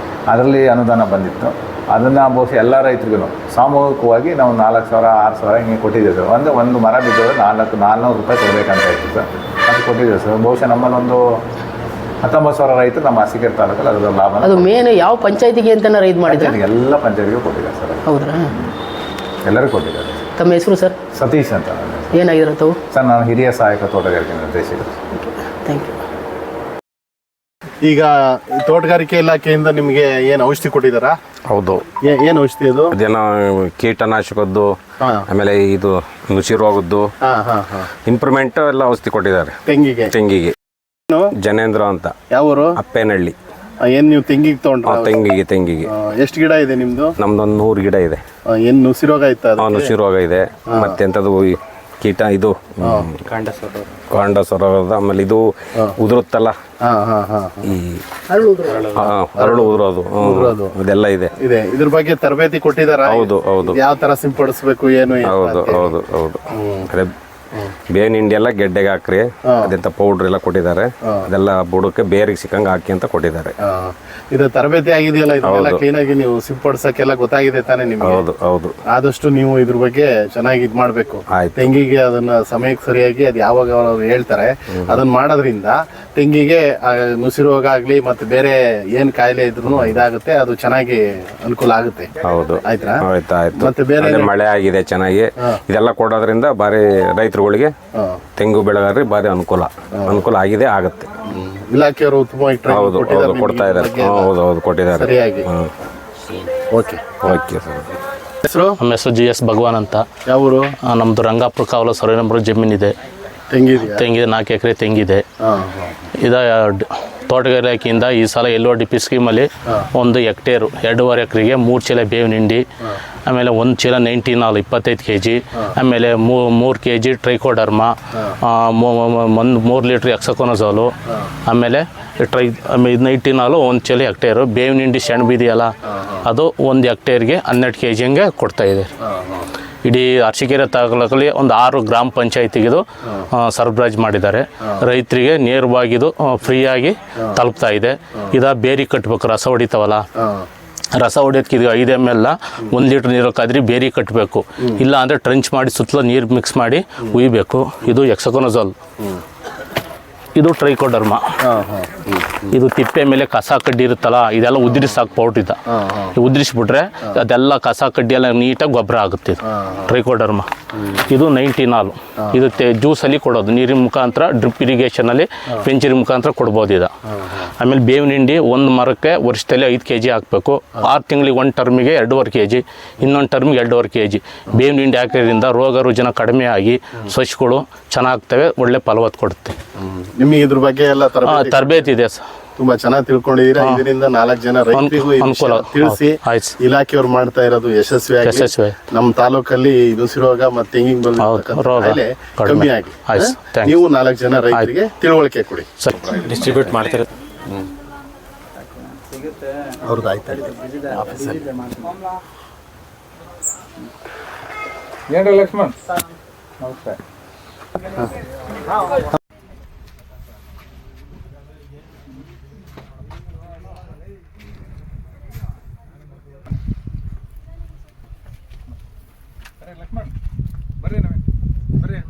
ಅದರಲ್ಲಿ ಅನುದಾನ ಬಂದಿತ್ತು. ಅದನ್ನು ಬಹುಶಃ ಎಲ್ಲ ರೈತರಿಗೂ ಸಾಮೂಹಿಕವಾಗಿ ನಾವು 4,000, 6,000 ಹಿಂಗೆ ಕೊಟ್ಟಿದ್ದೇವೆ ಸರ್. ಒಂದು ಮರ ಬಿದ್ದರೆ 400 ರೂಪಾಯಿ ಕೊಡಬೇಕಂತ ಇತ್ತು ಸರ್. ಅದು ಕೊಟ್ಟಿದ್ದೇವೆ ಸರ್. ಬಹುಶಃ ನಮ್ಮಲ್ಲಿ ಒಂದು 19,000 ರೈತರು ನಮ್ಮ ಅರಸೀಕೆರೆ ತಾಲೂಕಲ್ಲಿ ಅದರ ಲಾಭ.
ಅದು ಮೇನ್ ಯಾವ ಪಂಚಾಯತಿಗೆ ಅಂತ ರೈತ ಮಾಡಿದ್ದಾರೆ?
ಎಲ್ಲ ಪಂಚಾಯತಿಗೂ ಕೊಟ್ಟಿದ್ದಾರೆ ಸರ್.
ಹೌದ್ರಾ?
ಎಲ್ಲರೂ ಕೊಟ್ಟಿದ್ದಾರೆ.
ತಮ್ಮ ಹೆಸರು ಸರ್?
ಸತೀಶ್ ಅಂತ.
ಏನಾಗಿರೋ ತಾವು?
ಸರ್ ನಾನು ಹಿರಿಯ ಸಹಾಯಕ ತೋಟಗಾರಿಕೆ ನಿರ್ದೇಶಕರು.
Thank you.
ಈಗ ತೋಟಗಾರಿಕೆ ಇಲಾಖೆಯಿಂದ ನಿಮಗೆ ಏನು ಔಷಧಿ ಕೊಟ್ಟಿದ್ದಾರಾ?
ಹೌದು.
ಏನು ಔಷಧಿ ಅದು?
ಅದೇನೋ ಕೀಟನಾಶಕದ್ದು, ಆಮೇಲೆ ಇದು ನುಸಿ ರೋಗದ್ದು ಇಂಪ್ರೂವ್ಮೆಂಟ್ ಎಲ್ಲ ಔಷಧಿ ಕೊಟ್ಟಿದ್ದಾರೆ ತೆಂಗಿಗೆ. ಜನೇಂದ್ರ ಅಂತ.
ಯಾವೂರು?
ಅಪ್ಪೇನಹಳ್ಳಿ.
ಏನ್ ನೀವು ತೆಂಗಿಗೆ ತಗೊಂಡ್ರ?
ತೆಂಗಿಗೆ.
ಎಷ್ಟು ಗಿಡ ಇದೆ ನಿಮ್ದು?
ನಮ್ದೊಂದು 100 ಗಿಡ ಇದೆ.
ಏನ್ ನುಸಿ ರೋಗ ಇತ್ತ?
ನುಸಿ ರೋಗ ಇದೆ. ಮತ್ತೆ ಎಂತದು ಕೀಟ, ಇದು ಕಾಂಡ ಸೊರೋಗದ, ಆಮೇಲೆ ಇದು ಉದುರುತ್ತಲ್ಲ, ಈ ಹರಳು ಉದುರೋದು, ಅದೆಲ್ಲ ಇದೆ.
ಇದ್ರ ಬಗ್ಗೆ ತರಬೇತಿ ಕೊಟ್ಟಿದಾರ?
ಹೌದು ಹೌದು.
ಯಾವ ತರ ಸಿಂಪಡಿಸ್ಬೇಕು ಏನು?
ಹೌದು ಹೌದು ಹೌದು. ಅದೇ ಬೇವಿನ ಹಿಂಡಿ ಎಲ್ಲ ಗೆಡ್ಡೆಗೆ ಹಾಕ್ರಿ, ಅದೆಂತ ಪೌಡ್ರ್ ಎಲ್ಲ ಕೊಟ್ಟಿದ್ದಾರೆ. ಅದೆಲ್ಲ ಬುಡಕ್ಕೆ ಬೇರಿಗೆ ಸಿಕ್ಕಂಗೆ ಹಾಕಿ ಅಂತ ಕೊಟ್ಟಿದ್ದಾರೆ.
ಇದು ತರಬೇತಿ ಆಗಿದೆಯಲ್ಲ, ಇದೆಲ್ಲ ಕ್ಲೀನ್ ಆಗಿ ನೀವು ಸಿಂಪಡಿಸಕ್ಕೆಲ್ಲ ಗೊತ್ತಾಗಿದೆ ತಾನೇ ನಿಮ್ಗೆ?
ಹೌದು ಹೌದು. ಆದಷ್ಟು
ನೀವು ಇದ್ರ ಬಗ್ಗೆ ಚೆನ್ನಾಗಿ ಇದ್ ಮಾಡ್ಬೇಕು. ತೆಂಗಿಗೆ ಅದನ್ನ ಸಮಯಕ್ಕೆ ಸರಿಯಾಗಿ ಅದು ಯಾವಾಗ ಅವ್ರು ಹೇಳ್ತಾರೆ ಅದನ್ನ ಮಾಡೋದ್ರಿಂದ ತೆಂಗಿಗೆ ನುಸಿ ರೋಗ ಆಗ್ಲಿ ಮತ್ತೆ ಬೇರೆ ಏನ್ ಕಾಯಿಲೆ ಇದ್ರು ಇದಾಗುತ್ತೆ, ಅದು ಚೆನ್ನಾಗಿ ಅನುಕೂಲ ಆಗುತ್ತೆ.
ಹೌದು.
ಆಯ್ತಾ?
ಆಯ್ತು.
ಮತ್ತೆ ಬೇರೆ
ಮಳೆ ಆಗಿದೆ ಚೆನ್ನಾಗಿ, ಇದೆಲ್ಲ ಕೊಡೋದ್ರಿಂದ ಬಾರಿ ರೈತರುಗಳಿಗೆ, ತೆಂಗು ಬೆಳೆಗಾರರಿಗೆ ಬಾರಿ ಅನುಕೂಲ ಆಗಿದೆ, ಆಗುತ್ತೆ.
ಇಲಾಖೆಯವರು ಉತ್ತಮವಾಗಿ
ಕೊಡ್ತಾ ಇದ್ದಾರೆ. ಹೌದು ಕೊಟ್ಟಿದ್ದಾರೆ.
ಸರಿಯಾಗಿ. Okay
sir.
ಹೆಸರು?
ನಮ್ಮ ಹೆಸರು GS ಭಗವಾನ್ ಅಂತ.
ಯಾವೂರು?
ನಮ್ಮದು ರಂಗಾಪುರ ಕಾವಲು ಸರ್ವೆ ನಂಬರ್ ಜಮೀನಿದೆ. ತೆಂಗಿದೆ 4 ಎಕರೆ ತೆಂಗಿದೆ. ತೋಟಗಾರಿಕೆ ಇಲಾಖೆಯಿಂದ ಈ ಸಲ LODP ಸ್ಕೀಮಲ್ಲಿ 1 ಹೆಕ್ಟೇರು 2.5 ಎಕರೆಗೆ 3 ಚೀಲ ಬೇವಿನ ಹಿಂಡಿ, ಆಮೇಲೆ 1 ಚೀಲ 19 ಹಾಲು 25 kg, ಆಮೇಲೆ 3 kg ಟ್ರೈಕೋಡರ್ಮಾ, 3 ಲೀಟ್ರ್ ಎಕ್ಸಕೋನಜೋಲು, ಆಮೇಲೆ ಇದು 19 ಹಾಲು 1 ಚೀಲ ಹೆಕ್ಟೇರು. ಬೇವಿನ ಹಿಂಡಿ ಸೆಣಬು ಇದೆಯಲ್ಲ, ಅದು 1 ಹೆಕ್ಟೇರ್ಗೆ 12 kg ಹಂಗೆ ಕೊಡ್ತಾಯಿದೆ. ಇಡೀ ಅರಸೀಕೆರೆ ತಾಲೂಕಲ್ಲಿ ಒಂದು 6 ಗ್ರಾಮ ಪಂಚಾಯತಿಗಿದು ಸರಬರಾಜು ಮಾಡಿದ್ದಾರೆ. ರೈತರಿಗೆ ನೇರವಾಗಿ ಇದು ಫ್ರೀಯಾಗಿ ತಲುಪ್ತಾ ಇದೆ. ಬೇರಿ ಕಟ್ಟಬೇಕು, ರಸ ಹೊಡಿತಾವಲ್ಲ, ರಸ ಹೊಡೆಯೋದಕ್ಕೆ ಇದು 5 ml 1 ಲೀಟ್ರ್ ನೀರಕ್ಕಾದ್ರೆ ಬೇರಿ ಕಟ್ಟಬೇಕು. ಇಲ್ಲ ಅಂದರೆ ಟ್ರಂಚ್ ಮಾಡಿ ಸುತ್ತಲೂ ನೀರು ಮಿಕ್ಸ್ ಮಾಡಿ ಉಯ್ಬೇಕು. ಇದು ಎಕ್ಸಕೋನಜೋಲ್, ಇದು ಟ್ರೈಕೋಡರ್ಮಾ. ಇದು ತಿಪ್ಪೆ ಮೇಲೆ ಕಸ ಕಡ್ಡಿ ಇರುತ್ತಲ್ಲ, ಇದೆಲ್ಲ ಉದುರಿಸಾಕು ಪೌಡ್ರಿದ. ಉದುರಿಸ್ಬಿಟ್ರೆ ಅದೆಲ್ಲ ಕಸ ಕಡ್ಡಿ ಎಲ್ಲ ನೀಟಾಗಿ ಗೊಬ್ಬರ ಆಗುತ್ತೆ. ಇದು ಟ್ರೈಕೋಡರ್ಮಾ. ಇದು 90 ಇದು ಜ್ಯೂಸಲ್ಲಿ ಕೊಡೋದು, ನೀರಿನ ಮುಖಾಂತರ ಡ್ರಿಪ್ ಇರಿಗೇಷನಲ್ಲಿ ಪೆಂಚಿನ ಮುಖಾಂತರ ಕೊಡ್ಬೋದು ಇದು. ಆಮೇಲೆ ಬೇವಿನ ಹಿಂಡಿ ಒಂದು ಮರಕ್ಕೆ ವರ್ಷದಲ್ಲಿ 5 kg ಹಾಕಬೇಕು. 6 ತಿಂಗಳಿಗೆ ಒಂದು ಟರ್ಮಿಗೆ 2.5 kg, ಇನ್ನೊಂದು ಟರ್ಮಿಗೆ 2.5 kg ಬೇವಿನ ಹಿಂಡಿ ಹಾಕೋದ್ರಿಂದ ರೋಗ ರುಜಿನ ಕಡಿಮೆ ಆಗಿ ಸಸಿಗಳು ಚೆನ್ನಾಗ್ತವೆ, ಒಳ್ಳೆ ಫಲವತ್ತು ಕೊಡುತ್ತೆ.
ನಿಮಗೆ ಇದ್ರ ಬಗ್ಗೆ ಎಲ್ಲ
ತರಬೇತಿ ಇದೆ ಸರ್.
ತುಂಬಾ ಚೆನ್ನಾಗಿ ತಿಳ್ಕೊಂಡಿದ್ದೀರಾ. ಇದರಿಂದ 4 ಜನ ರೈತರಿಗೂ ತಿಳಿಸಿ ಇಲಾಖೆಯವರು ಮಾಡ್ತಾ ಇರೋದು ಯಶಸ್ವಿಯಾಗಿ ನಮ್ಮ ತಾಲೂಕಲ್ಲಿ ನುಸಿ ರೋಗ ಮತ್ತೆ ತೆಂಗಿನ ಕಮ್ಮಿ ಆಗಿ ನೀವು 4 ಜನ ರೈತರಿಗೆ ತಿಳುವಳಿಕೆ ಕೊಡಿ.
ಡಿಸ್ಟ್ರಿಬ್ಯೂಟ್ ಮಾಡ್ತಾರೆ.
ಅವ್ರದ್ದು ಆಯ್ತಾ
ಏನ್ರಿ ಲಕ್ಷ್ಮಣ್? ನಮಸ್ತೆ. ಲಕ್ಷ್ಮಣ್ ಬರ್ರಿ, ಬರ್ರಿ.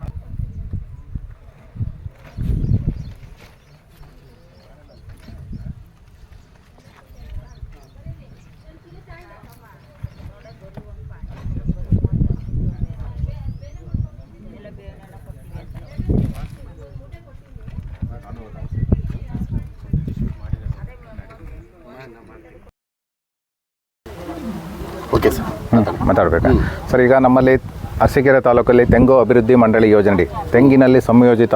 ಓಕೆ ಸರ್,
ಮಾತಾಡಬೇಕಾ ಸರ್? ಈಗ ನಮ್ಮಲ್ಲಿ ಅರಸೀಕೆರೆ ತಾಲೂಕಲ್ಲಿ ತೆಂಗು ಅಭಿವೃದ್ಧಿ ಮಂಡಳಿ ಯೋಜನೆ ತೆಂಗಿನಲ್ಲಿ ಸಂಯೋಜಿತ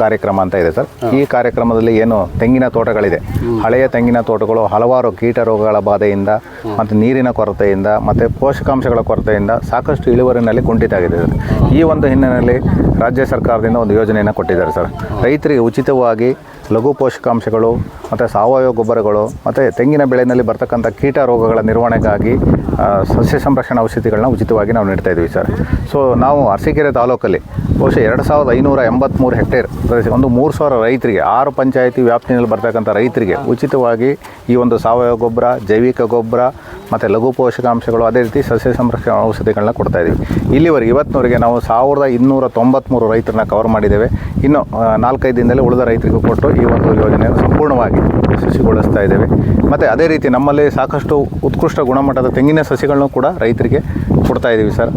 ಕಾರ್ಯಕ್ರಮ ಅಂತ ಇದೆ ಸರ್. ಈ ಕಾರ್ಯಕ್ರಮದಲ್ಲಿ ಏನು ತೆಂಗಿನ ತೋಟಗಳಿದೆ, ಹಳೆಯ ತೆಂಗಿನ ತೋಟಗಳು ಹಲವಾರು ಕೀಟ ರೋಗಗಳ ಬಾಧೆಯಿಂದ ಮತ್ತು ನೀರಿನ ಕೊರತೆಯಿಂದ ಮತ್ತು ಪೋಷಕಾಂಶಗಳ ಕೊರತೆಯಿಂದ ಸಾಕಷ್ಟು ಇಳುವರಿನಲ್ಲಿ ಕುಂಠಿತ ಆಗಿದೆ ಸರ್. ಈ ಒಂದು ಹಿನ್ನೆಲೆಯಲ್ಲಿ ರಾಜ್ಯ ಸರ್ಕಾರದಿಂದ ಒಂದು ಯೋಜನೆಯನ್ನು ಕೊಟ್ಟಿದ್ದಾರೆ ಸರ್. ರೈತರಿಗೆ ಉಚಿತವಾಗಿ ಲಘು ಪೋಷಕಾಂಶಗಳು ಮತ್ತು ಸಾವಯವ ಗೊಬ್ಬರಗಳು ಮತ್ತು ತೆಂಗಿನ ಬೆಳೆಯಲ್ಲಿ ಬರ್ತಕ್ಕಂಥ ಕೀಟ ರೋಗಗಳ ನಿರ್ವಹಣೆಗಾಗಿ ಸಸ್ಯ ಸಂರಕ್ಷಣಾ ಔಷಧಿಗಳನ್ನ ಉಚಿತವಾಗಿ ನಾವು ನೀಡ್ತಾ ಇದ್ದೀವಿ ಸರ್. ಸೊ ನಾವು ಅರಸೀಕೆರೆ ತಾಲೂಕಲ್ಲಿ ಬಹುಶಃ 2583 ಹೆಕ್ಟೇರ್ ಒಂದು 3000 ರೈತರಿಗೆ 6 ಪಂಚಾಯಿತಿ ವ್ಯಾಪ್ತಿಯಲ್ಲಿ ಬರ್ತಕ್ಕಂಥ ರೈತರಿಗೆ ಉಚಿತವಾಗಿ ಈ ಒಂದು ಸಾವಯವ ಗೊಬ್ಬರ, ಜೈವಿಕ ಗೊಬ್ಬರ ಮತ್ತು ಲಘು ಪೋಷಕಾಂಶಗಳು, ಅದೇ ರೀತಿ ಸಸ್ಯ ಸಂರಕ್ಷಣಾ ಔಷಧಿಗಳನ್ನ ಕೊಡ್ತಾ ಇದ್ದೀವಿ. ಇಲ್ಲಿವರೆಗೆ ಇವತ್ತಿನವರೆಗೆ ನಾವು 1293 ರೈತರನ್ನ ಕವರ್ ಮಾಡಿದ್ದೇವೆ. ಇನ್ನು 4-5 ದಿನದಲ್ಲಿ ಉಳಿದ ರೈತರಿಗೂ ಕೊಟ್ಟು ಈ ಒಂದು ಯೋಜನೆಯನ್ನು ಸಂಪೂರ್ಣವಾಗಿ ಯಶಸ್ವಿಗೊಳಿಸ್ತಾ ಇದ್ದೇವೆ. ಮತ್ತು ಅದೇ ರೀತಿ ನಮ್ಮಲ್ಲಿ ಸಾಕಷ್ಟು ಉತ್ಕೃಷ್ಟ ಗುಣಮಟ್ಟದ ತೆಂಗಿನ ಸಸಿಗಳನ್ನು ಕೂಡ ರೈತರಿಗೆ ಕೊಡ್ತಾ ಇದ್ದೀವಿ ಸರ್.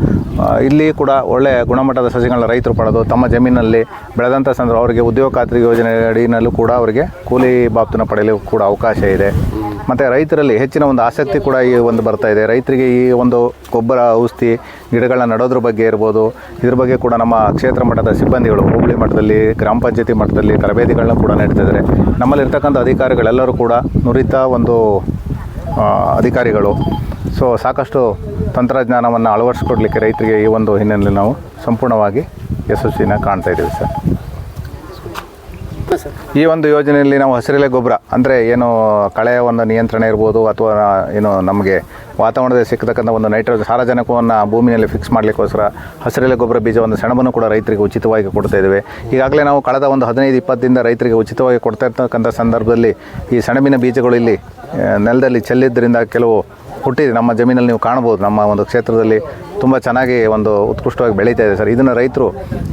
ಇಲ್ಲಿ ಕೂಡ ಒಳ್ಳೆಯ ಗುಣಮಟ್ಟದ ಸಸಿಗಳನ್ನ ರೈತರು ಪಡೆದು ತಮ್ಮ ಜಮೀನಲ್ಲಿ ಬೆಳೆದಂಥ ಸಂದರ್ಭ ಅವರಿಗೆ ಉದ್ಯೋಗ ಖಾತ್ರಿ ಯೋಜನೆ ಅಡಿಯಲ್ಲೂ ಕೂಡ ಅವರಿಗೆ ಕೂಲಿ ಬಾಬ್ತನ್ನು ಪಡೆಯಲು ಕೂಡ ಅವಕಾಶ ಇದೆ. ಮತ್ತು ರೈತರಲ್ಲಿ ಹೆಚ್ಚಿನ ಒಂದು ಆಸಕ್ತಿ ಕೂಡ ಈ ಒಂದು ಬರ್ತಾ ಇದೆ. ರೈತರಿಗೆ ಈ ಒಂದು ಗೊಬ್ಬರ, ಔಷಧಿ, ಗಿಡಗಳನ್ನ ನೆಡೋದ್ರ ಬಗ್ಗೆ ಇರ್ಬೋದು, ಇದ್ರ ಬಗ್ಗೆ ಕೂಡ ನಮ್ಮ ಕ್ಷೇತ್ರ ಮಟ್ಟದ ಸಿಬ್ಬಂದಿಗಳು ಹೋಬಳಿ ಮಟ್ಟದಲ್ಲಿ, ಗ್ರಾಮ ಪಂಚಾಯತಿ ಮಟ್ಟದಲ್ಲಿ ತರಬೇತಿಗಳನ್ನ ಕೂಡ ನೀಡ್ತಿದ್ದಾರೆ. ನಮ್ಮಲ್ಲಿರ್ತಕ್ಕಂಥ ಅಧಿಕಾರಿಗಳೆಲ್ಲರೂ ಕೂಡ ನುರಿತ ಒಂದು ಅಧಿಕಾರಿಗಳು. ಸೊ ಸಾಕಷ್ಟು ತಂತ್ರಜ್ಞಾನವನ್ನು ಅಳವಡಿಸ್ಕೊಡ್ಲಿಕ್ಕೆ ರೈತರಿಗೆ ಈ ಒಂದು ಹಿನ್ನೆಲೆಯಲ್ಲಿ ನಾವು ಸಂಪೂರ್ಣವಾಗಿ ಯಶಸ್ವಿನ ಕಾಣ್ತಾ ಇದ್ದೀವಿ ಸರ್. ಈ ಒಂದು ಯೋಜನೆಯಲ್ಲಿ ನಾವು ಹಸಿರೆಲೆ ಗೊಬ್ಬರ ಅಂದರೆ ಏನು ಕಳೆಯ ಒಂದು ನಿಯಂತ್ರಣ ಇರ್ಬೋದು, ಅಥವಾ ಏನು ನಮಗೆ ವಾತಾವರಣದಲ್ಲಿ ಸಿಕ್ಕತಕ್ಕಂಥ ಒಂದು ನೈಟ್ರೋಜನ್ ಸಾರಜನಕವನ್ನು ಭೂಮಿಯಲ್ಲಿ ಫಿಕ್ಸ್ ಮಾಡಲಿಕ್ಕೋಸ್ಕರ ಹಸಿರೆಲೆ ಗೊಬ್ಬರ ಬೀಜ ಒಂದು ಸೆಣಬನ್ನು ಕೂಡ ರೈತರಿಗೆ ಉಚಿತವಾಗಿ ಕೊಡ್ತಾ ಇದ್ದೇವೆ. ಈಗಾಗಲೇ ನಾವು ಕಳೆದ ಒಂದು 15-20 ದಿನದಿಂದ ರೈತರಿಗೆ ಉಚಿತವಾಗಿ ಕೊಡ್ತಾ ಇರ್ತಕ್ಕಂಥ ಸಂದರ್ಭದಲ್ಲಿ ಈ ಸೆಣಬಿನ ಬೀಜಗಳು ಇಲ್ಲಿ ನೆಲದಲ್ಲಿ ಚೆಲ್ಲಿದ್ದರಿಂದ ಕೆಲವು ಹುಟ್ಟಿದೆ. ನಮ್ಮ ಜಮೀನಲ್ಲಿ ನೀವು ಕಾಣ್ಬೋದು, ನಮ್ಮ ಒಂದು ಕ್ಷೇತ್ರದಲ್ಲಿ ತುಂಬ ಚೆನ್ನಾಗಿ ಒಂದು ಉತ್ಕೃಷ್ಟವಾಗಿ ಬೆಳೀತಾ ಇದೆ ಸರ್. ಇದನ್ನು ರೈತರು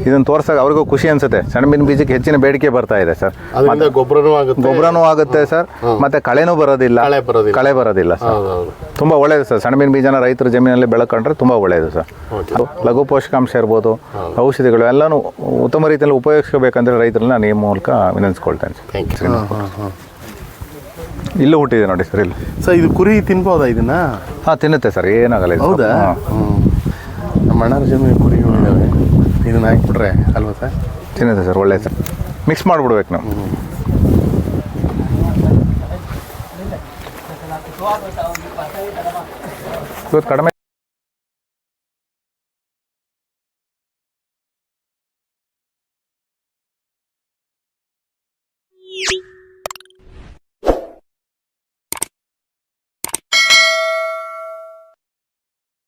ಇದನ್ನು ತೋರ್ಸಾಗ ಅವ್ರಿಗೂ ಖುಷಿ ಅನಿಸುತ್ತೆ. ಸೆಣಬಿನ ಬೀಜಕ್ಕೆ ಹೆಚ್ಚಿನ ಬೇಡಿಕೆ ಬರ್ತಾ ಇದೆ ಸರ್. ಗೊಬ್ಬರನೂ ಆಗುತ್ತೆ ಸರ್, ಮತ್ತು ಕಳೆನೂ ಬರೋದಿಲ್ಲ, ಕಳೆ ಬರೋದಿಲ್ಲ ಸರ್. ತುಂಬ ಒಳ್ಳೆಯದು ಸರ್. ಸೆಣಬಿನ ಬೀಜನ ರೈತರ ಜಮೀನಲ್ಲಿ ಬೆಳ್ಕೊಂಡ್ರೆ ತುಂಬ ಒಳ್ಳೆಯದು ಸರ್. ಲಘು ಪೋಷಕಾಂಶ ಇರ್ಬೋದು, ಔಷಧಿಗಳು ಎಲ್ಲನೂ ಉತ್ತಮ ರೀತಿಯಲ್ಲಿ ಉಪಯೋಗಿಸ್ಕೋಬೇಕಂದ್ರೆ ರೈತರನ್ನ ನಾನು ಈ ಮೂಲಕ ವಿನಂತಿಸ್ಕೊಳ್ತೇನೆ ಸರ್. ಇಲ್ಲೂ ಹುಟ್ಟಿದೆ ನೋಡಿ ಸರ್. ಇಲ್ಲಿ
ಸರ್ ಇದು ಕುರಿ ತಿನ್ಬೋದಾ ಇದನ್ನ?
ಹಾಂ, ತಿನ್ನುತ್ತೆ ಸರ್, ಏನಾಗಲ್ಲ.
ಹೌದಾ? ನಮ್ಮ ಅಣ್ಣರ ಜಮೀನು ಕುರಿಗಳಿದ್ದಾವೆ, ಇದನ್ನ ಹಾಕ್ಬಿಟ್ರೆ ಅಲ್ವಾ ಸರ್?
ತಿನ್ನುತ್ತೆ ಸರ್, ಒಳ್ಳೆ ಸರ್. ಮಿಕ್ಸ್ ಮಾಡಿಬಿಡ್ಬೇಕು ನಾವು. ಇವತ್ತು ಕಡಿಮೆ